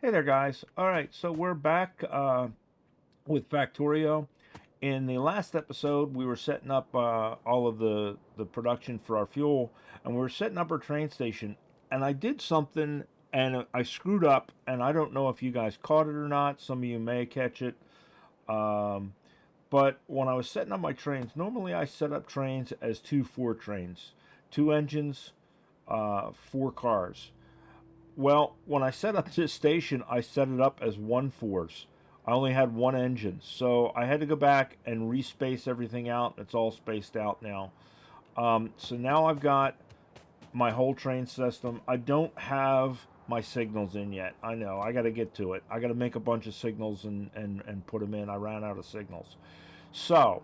Hey there, guys. All right, so we're back with Factorio. In the last episode, we were setting up all of the production for our fuel, and we were setting up our train station. And I did something, and I screwed up, and I don't know if you guys caught it or not. Some of you may catch it. Um, but when I was setting up my trains, normally I set up trains as two four trains, two engines, four cars. Well, when I set up this station, I set it up as one force. I only had one engine, so I had to go back and respace everything out. It's all spaced out now. So now I've got my whole train system. I don't have my signals in yet. I know. I got to get to it. I got to make a bunch of signals and put them in. I ran out of signals. So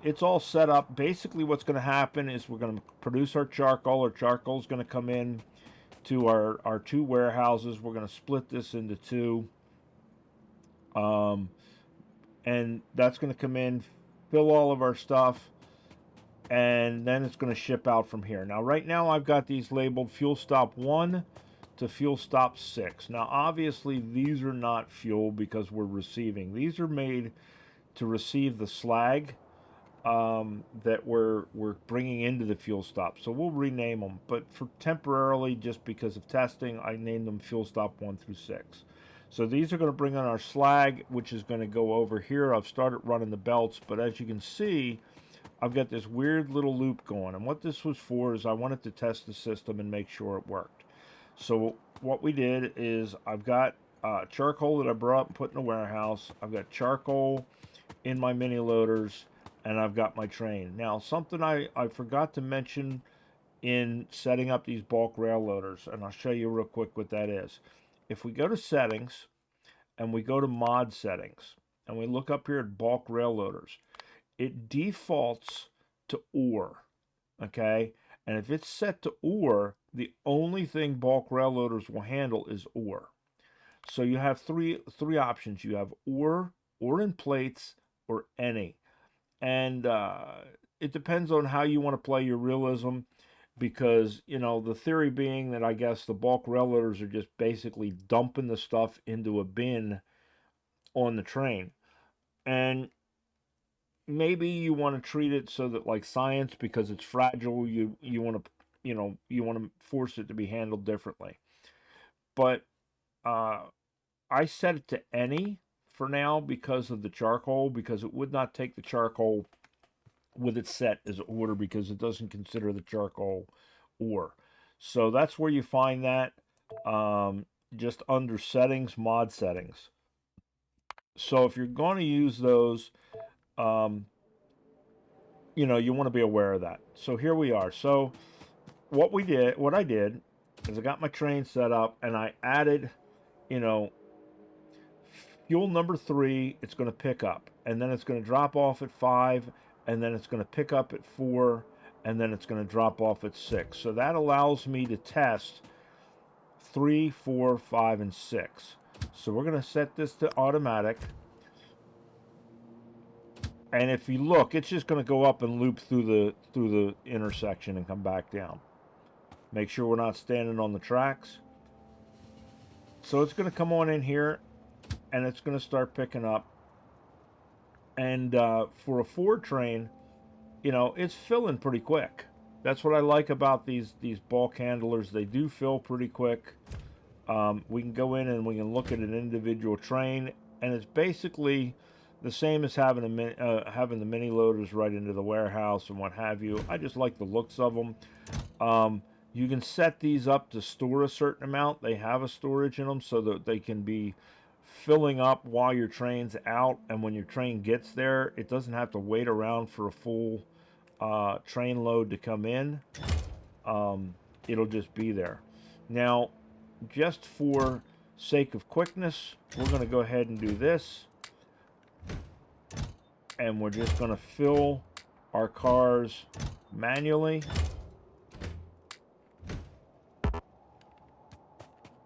it's all set up. Basically, what's going to happen is we're going to produce our charcoal. Our charcoal is going to come in to our two warehouses. We're going to split this into two. Um, and that's going to come in, fill all of our stuff, and then it's going to ship out from here. Now, right now, I've got these labeled fuel stop 1 to fuel stop 6. Now, obviously, these are not fuel because we're receiving. These are made to receive the slag that we're bringing into the fuel stop. So we'll rename them, but for temporarily, just because of testing, I named them fuel stop 1 through 6. So these are going to bring on our slag, which is going to go over here. I've started running the belts, but as you can see, I've got this weird little loop going. And what this was for is I wanted to test the system and make sure it worked. So what we did is I've got charcoal that I brought up and put in the warehouse. I've got charcoal in my mini loaders, and I've got my train. Now, something I forgot to mention in setting up these bulk rail loaders, and I'll show you real quick what that is. If we go to settings and we go to mod settings and we look up here at bulk rail loaders, it defaults to ore, okay? And if it's set to ore, the only thing bulk rail loaders will handle is ore. So you have three options. You have ore in plates, or any. And it depends on how you want to play your realism, because the theory being that I guess the bulk rail loaders are just basically dumping the stuff into a bin on the train. And maybe you want to treat it so that, like science, because it's fragile, you want to you want to force it to be handled differently. But uh, I set it to any for now because of the charcoal, because it would not take the charcoal with it set as order, because it doesn't consider the charcoal ore. So that's where you find that, um, just under settings, mod settings. So if you're going to use those, um, you want to be aware of that. So here we are. So what I did is I got my train set up and I added, you know, fuel number 3. It's going to pick up, and then it's going to drop off at 5, and then it's going to pick up at 4, and then it's going to drop off at 6. So that allows me to test 3, 4, 5, and 6. So we're going to set this to automatic. And if you look, it's just going to go up and loop through the intersection and come back down. Make sure we're not standing on the tracks. So it's going to come on in here, and it's going to start picking up. And for a Ford train, it's filling pretty quick. That's what I like about these bulk handlers. They do fill pretty quick. We can go in and we can look at an individual train, and it's basically the same as having the mini loaders right into the warehouse and what have you. I just like the looks of them. You can set these up to store a certain amount. They have a storage in them so that they can be filling up while your train's out, and when your train gets there, it doesn't have to wait around for a full train load to come in. It'll just be there. Now, just for sake of quickness, we're going to go ahead and do this, and we're just going to fill our cars manually,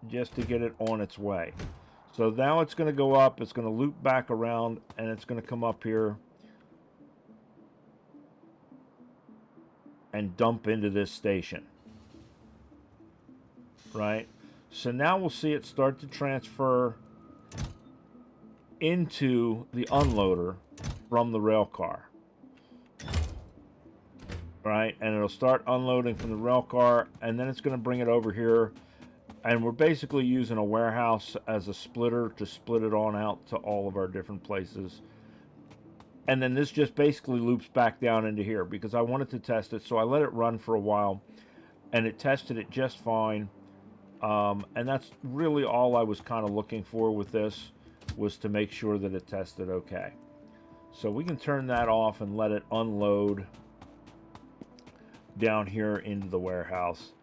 just to get it on its way. So now it's going to go up, it's going to loop back around, and it's going to come up here and dump into this station. Right? So now we'll see it start to transfer into the unloader from the rail car. Right, and it'll start unloading from the rail car, and then it's going to bring it over here, and we're basically using a warehouse as a splitter to split it on out to all of our different places. And then this just basically loops back down into here because I wanted to test it, so I let it run for a while, and it tested it just fine. And that's really all I was kind of looking for with this, was to make sure that it tested okay. So we can turn that off and let it unload down here into the warehouse.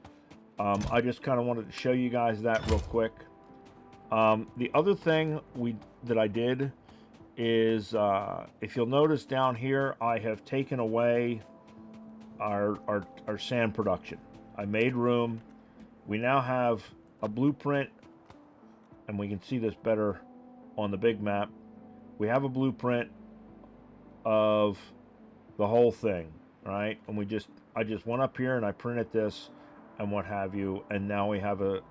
I just kind of wanted to show you guys that real quick. The other thing that I did is, if you'll notice down here, I have taken away our sand production. I made room. We now have a blueprint, and we can see this better on the big map. We have a blueprint of the whole thing, right? And I just went up here and I printed this and what have you, and now we have a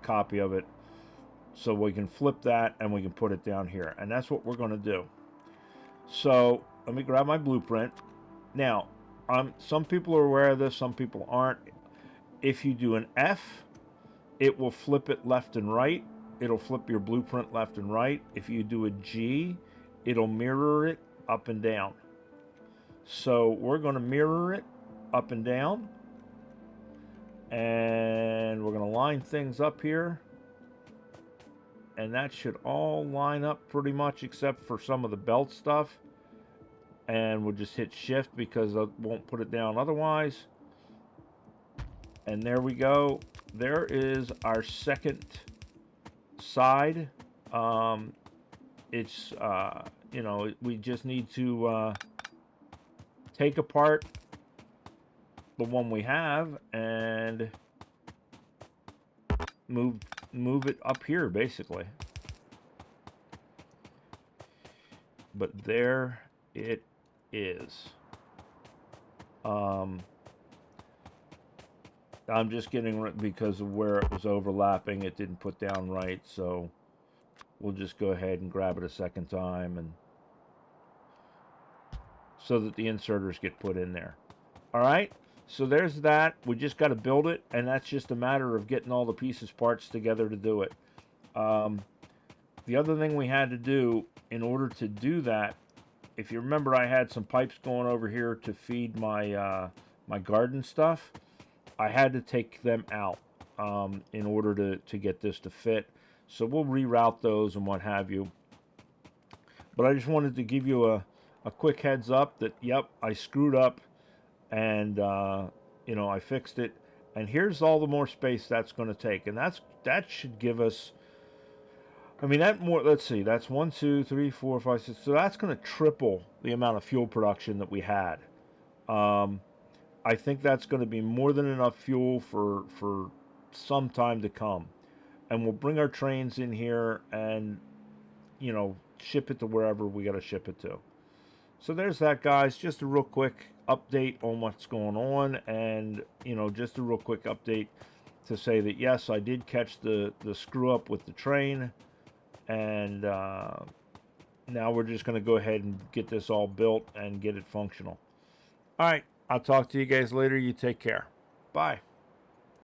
copy of it, so we can flip that and we can put it down here, and that's what we're going to do. So let me grab my blueprint. Now, some people are aware of this, some people aren't. If you do an F, it will flip it left and right. It'll flip your blueprint left and right. If you do a G, it'll mirror it up and down. So we're going to mirror it up and down, and we're going to line things up here, and that should all line up pretty much except for some of the belt stuff, and we'll just hit shift because I won't put it down otherwise. And there we go. There is our second side. It's you know, we just need to take apart the one we have and move it up here basically. But there it is. I'm just getting, because of where it was overlapping, it didn't put down right, so we'll just go ahead and grab it a second time, and so that the inserters get put in there. All right, so there's that. We just got to build it, and that's just a matter of getting all the pieces, parts together to do it. The other thing we had to do in order to do that, if you remember, I had some pipes going over here to feed my my garden stuff. I had to take them out in order to get this to fit. So we'll reroute those and what have you. But I just wanted to give you a quick heads up that, yep, I screwed up, and you know, I fixed it. And here's all the more space that's going to take. And that should give us, I mean, let's see, that's 1, 2, 3, 4, 5, 6. So that's going to triple the amount of fuel production that we had. I think that's going to be more than enough fuel for some time to come. And we'll bring our trains in here and, you know, ship it to wherever we got to ship it to. So there's that, guys. Just a real quick update on what's going on, and, you know, just a real quick update to say that, yes, I did catch the screw up with the train, and now we're just going to go ahead and get this all built and get it functional. All right. I'll talk to you guys later. You take care. Bye.